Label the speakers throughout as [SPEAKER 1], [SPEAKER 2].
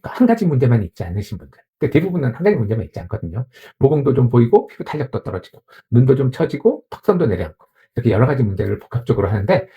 [SPEAKER 1] 한 가지 문제만 있지 않으신 분들. 근데 대부분은 한 가지 문제만 있지 않거든요. 모공도 좀 보이고 피부 탄력도 떨어지고 눈도 좀 처지고 턱선도 내려앉고 이렇게 여러 가지 문제를 복합적으로 하는데,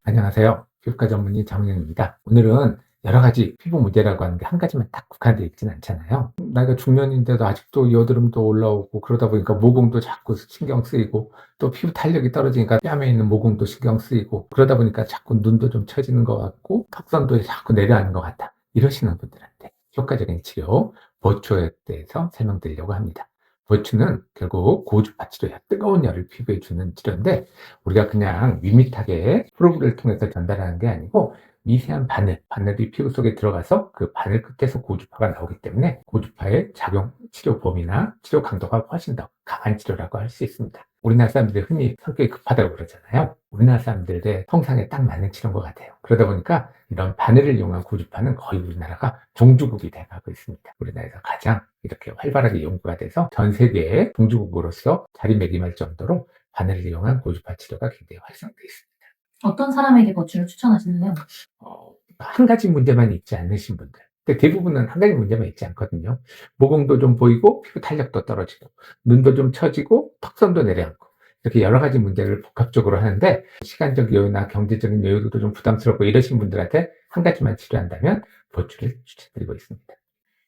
[SPEAKER 1] 안녕하세요. 피부과 전문의 장은영입니다. 오늘은 여러 가지 피부 문제라고 하는 게 한 가지만 딱 국한되어 있지는 않잖아요. 나이가 중년인데도 아직도 여드름도 올라오고 그러다 보니까 모공도 자꾸 신경 쓰이고, 또 피부 탄력이 떨어지니까 뺨에 있는 모공도 신경 쓰이고, 그러다 보니까 자꾸 눈도 좀 처지는 것 같고 턱선도 자꾸 내려앉는 것 같다, 이러시는 분들한테 효과적인 치료 보초에 대해서 설명드리려고 합니다. 보초는 결국 고주파 치료야. 뜨거운 열을 피부에 주는 치료인데, 우리가 그냥 밋밋하게 프로브를 통해서 전달하는 게 아니고 미세한 바늘이 피부 속에 들어가서 그 바늘 끝에서 고주파가 나오기 때문에 고주파의 작용 치료 범위나 치료 강도가 훨씬 더 강한 치료라고 할 수 있습니다. 우리나라 사람들이 흔히 성격이 급하다고 그러잖아요. 우리나라 사람들의 성상에 딱 맞는 치료인 것 같아요. 그러다 보니까 이런 바늘을 이용한 고주파는 거의 우리나라가 종주국이 돼가고 있습니다. 우리나라에서 가장 이렇게 활발하게 연구가 돼서 전 세계의 종주국으로서 자리매김할 정도로 바늘을 이용한 고주파 치료가 굉장히 활성되어 있습니다.
[SPEAKER 2] 어떤 사람에게 버추를 추천하시나요?
[SPEAKER 1] 한 가지 문제만 있지 않으신 분들. 근데 대부분은 한 가지 문제만 있지 않거든요. 모공도 좀 보이고 피부 탄력도 떨어지고 눈도 좀 처지고 턱선도 내려앉고 이렇게 여러 가지 문제를 복합적으로 하는데, 시간적 여유나 경제적인 여유도 좀 부담스럽고 이러신 분들한테 한 가지만 치료한다면 보추를 추천드리고 있습니다.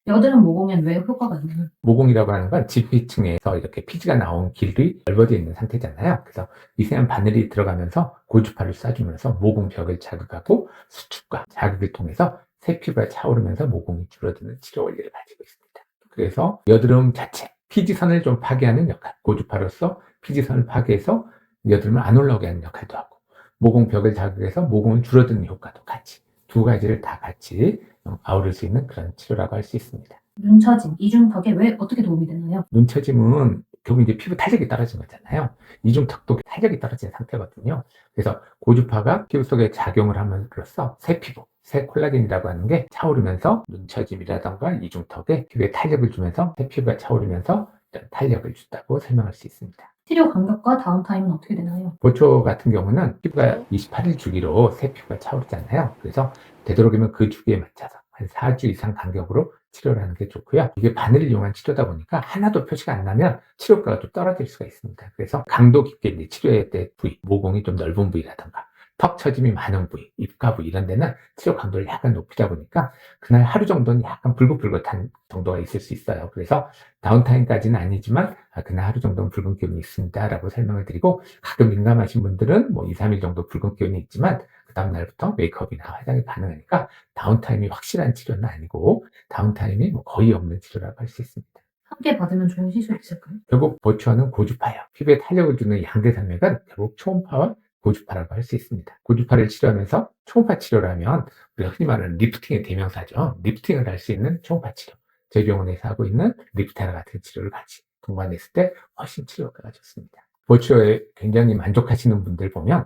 [SPEAKER 2] 여드름 모공엔 왜 효과가 있나요?
[SPEAKER 1] 모공이라고 하는 건 지피층에서 이렇게 피지가 나온 길이 넓어져 있는 상태잖아요. 그래서 미세한 바늘이 들어가면서 고주파를 쏴주면서 모공벽을 자극하고 수축과 자극을 통해서 새 피부가 차오르면서 모공이 줄어드는 치료 원리를 가지고 있습니다. 그래서 여드름 자체, 피지선을 좀 파괴하는 역할, 고주파로서 피지선을 파괴해서 여드름을 안 올라오게 하는 역할도 하고, 모공벽을 자극해서 모공을 줄어드는 효과도 같이, 두 가지를 다 같이 아우를 수 있는 그런 치료라고 할 수 있습니다.
[SPEAKER 2] 눈처짐, 이중턱에 왜 어떻게 도움이 되나요?
[SPEAKER 1] 눈처짐은 결국 이제 피부 탄력이 떨어진 거잖아요. 이중턱도 탄력이 떨어진 상태거든요. 그래서 고주파가 피부 속에 작용을 함으로써 새 피부, 새 콜라겐이라고 하는 게 차오르면서 눈처짐이라던가 이중턱에 피부에 탄력을 주면서 새 피부가 차오르면서 이런 탄력을 준다고 설명할 수 있습니다.
[SPEAKER 2] 치료 간격과 다운타임은 어떻게 되나요?
[SPEAKER 1] 보초 같은 경우는 피부가 28일 주기로 새 피부가 차오르잖아요. 그래서 되도록이면 그 주기에 맞춰서 한 4주 이상 간격으로 치료를 하는 게 좋고요. 이게 바늘을 이용한 치료다 보니까 하나도 표시가 안 나면 치료가가 좀 떨어질 수가 있습니다. 그래서 강도 깊게 이제 치료해야 될 부위, 모공이 좀 넓은 부위라던가 턱 처짐이 많은 부위, 입가 부위 이런 데는 치료 강도를 약간 높이다 보니까 그날 하루 정도는 약간 불긋불긋한 정도가 있을 수 있어요. 그래서 다운타임까지는 아니지만 그날 하루 정도는 붉은 기운이 있습니다 라고 설명을 드리고, 가끔 민감하신 분들은 뭐 2, 3일 정도 붉은 기운이 있지만 그 다음 날부터 메이크업이나 화장이 가능하니까 다운타임이 확실한 치료는 아니고 다운타임이 뭐 거의 없는 치료라고 할 수 있습니다.
[SPEAKER 2] 함께 받으면 좋은 시술 있을까요?
[SPEAKER 1] 결국 보초는 고주파예요. 피부에 탄력을 주는 양대 산맥은 결국 초음파와 고주파라고 할 수 있습니다. 고주파를 치료하면서 초음파 치료를 하면 우리가 흔히 말하는 리프팅의 대명사죠. 리프팅을 할 수 있는 초음파 치료. 저희 병원에서 하고 있는 리프테라 같은 치료를 같이 동반했을 때 훨씬 치료 효과가 좋습니다. 보초에 굉장히 만족하시는 분들 보면,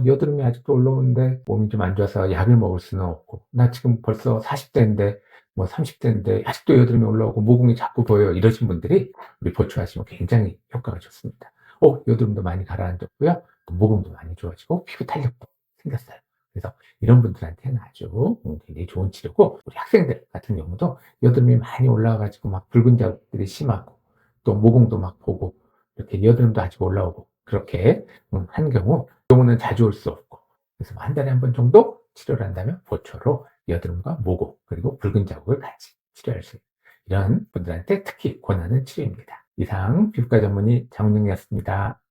[SPEAKER 1] 여드름이 아직도 올라오는데 몸이 좀 안 좋아서 약을 먹을 수는 없고, 나 지금 벌써 40대인데 뭐 30대인데 아직도 여드름이 올라오고 모공이 자꾸 보여요, 이러신 분들이 우리 보초 하시면 굉장히 효과가 좋습니다. 여드름도 많이 가라앉았고요, 또 모공도 많이 좋아지고 피부 탄력도 생겼어요. 그래서 이런 분들한테는 아주 굉장히 좋은 치료고, 우리 학생들 같은 경우도 여드름이 많이 올라와가지고 막 붉은 자국들이 심하고 또 모공도 막 보고 이렇게 여드름도 아직 올라오고 그렇게 한 경우는 자주 올 수 없고, 그래서 한 달에 한 번 정도 치료를 한다면 보초로 여드름과 모공 그리고 붉은 자국을 같이 치료할 수 있는, 이런 분들한테 특히 권하는 치료입니다. 이상 피부과 전문의 장은영이었습니다.